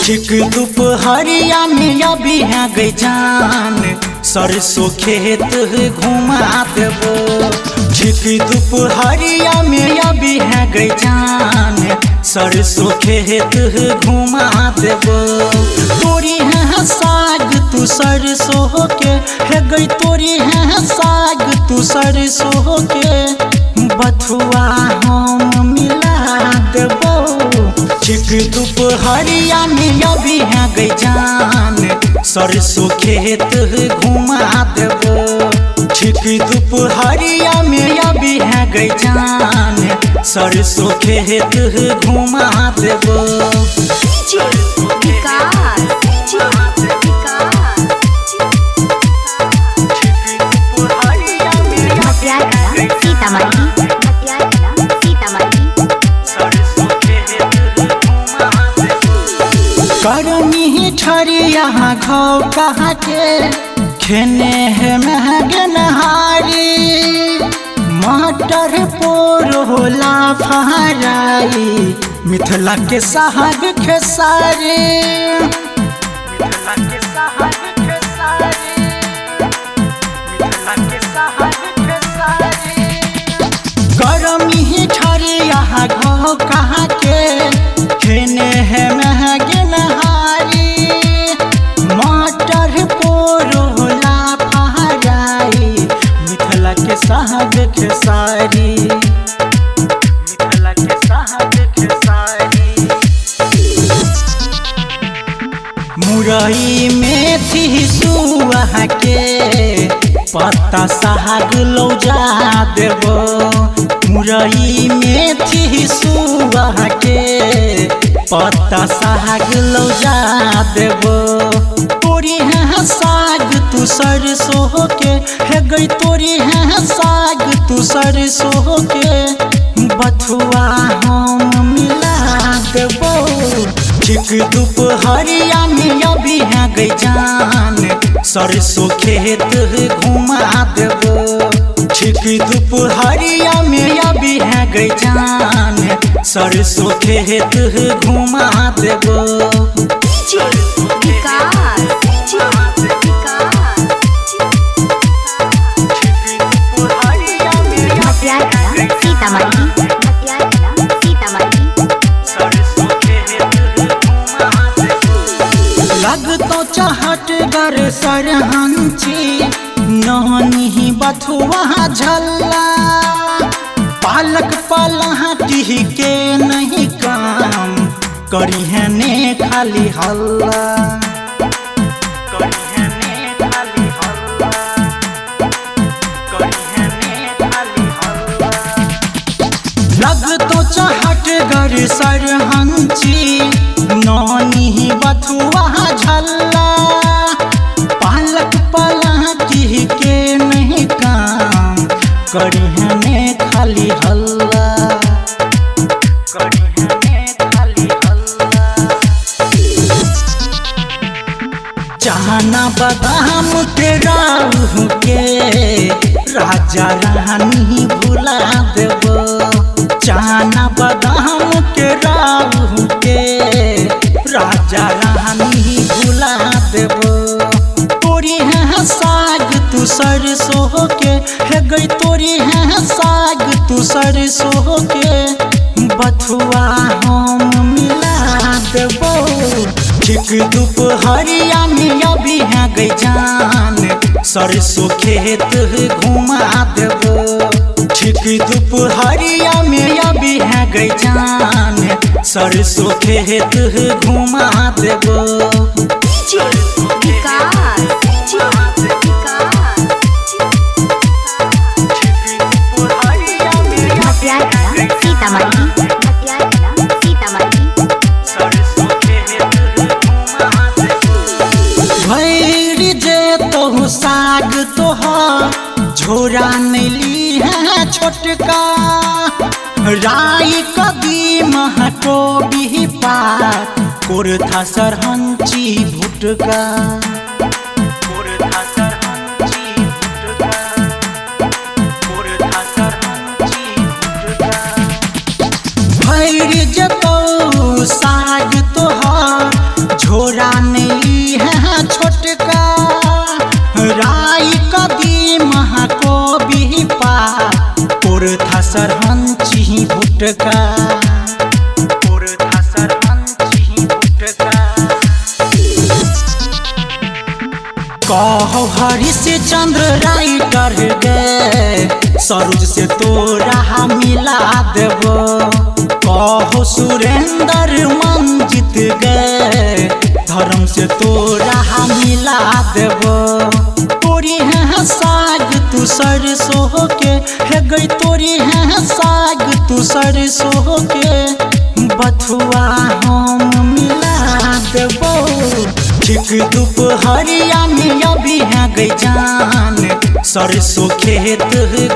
ठीक दोपहरिया में अभी है गई जान, सरसों खेत घुमा देबो। ठीक दोपहरिया में अभी है गई जान, सरसों खेत घुमा देबो। तोरी है साग तू सरसों के, है गई तोरी है साग तू सरसों के, बथुआ हम मिला देबो। ठीक दोपहरिया में अभी है गई जान, सरसों खेत घुमा देबो। ठीक दोपहरिया में अभी है गई जान, सरसों खेत घुमा देबो। गर्मी ठरिया घाव कहाँ के, खेने है महगे नहारी। मटर पोरोला फहराई, मिथिला के साग खेसारी। गर्मी ठरिया घाव कहाँ के, खेने है महगे नहारी। मटर पोरोला फहराई, मिथिला के साग खेसारी। मिथिला के साग खेसारी। मुरई मेथी सुआ के, पत्ता साग लौजा देबो। मुरई मेथी सुआ के, पत्ता साग लौजा देबो। तोरी है साग तू सरसों के, है गई तोरी है साग तू सरसों के, बथुआ हम मिला देबो। ठीक दोपहरिया में अभी है गई जान, सरसों खेत घुमा देबो। ठीक दोपहरिया में अभी है गई जान, सरसों खेत घुमा देबो। लगतो चाहट गर सरहंची, नहनी बथुआ झल्ला। पालक पलाटी के नहीं काम, करी है ने खाली हल्ला। लगतो चाहट गर सरहंची, नहनी बथुआ झल्ला। पालक पलाटी के नहीं काम, करी है ने खाली हल्ला। करी है ने खाली हल्ला। चाहना बादाम के राहु के, राजा रानी भुला देबो। चाहना बादाम के राहु के, राजा रानी भुला देबो। तोरी है साग तू सरसों के, है गई तोरी है साग तू सरसों के, बथुआ हम मिला देबो। ठीक दोपहरिया में अभी है गई जान, सरसों खेत घुमा देबो। ठीक दोपहरिया में अभी है गई जान, सरसों खेत घुमा देबो। भैरी जे तो साग तोहर, झोरा नैली है छोटका। राई कदीमा टोबी पात, कोरथा सरहंची भुटका। भैरी जे तो साग तोहर, बुटका कहो हरिश्चंद्र राइटर गे सरोज से तोरा मिला देबो कहो सुरेंद्र मंजित गे धर्म से तोरा मिला देबो तोरी है साग तू सरसों के हे गई तोरी है साग तू सरसों के बथुआ हम मिला देबो ठीक दोपहरिया में अभी है गई जान सरसों खेत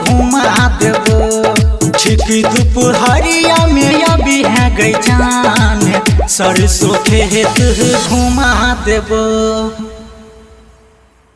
घुमा देबो ठीक दोपहरिया में अभी है गई जान सरसों खेत घुमा देबो।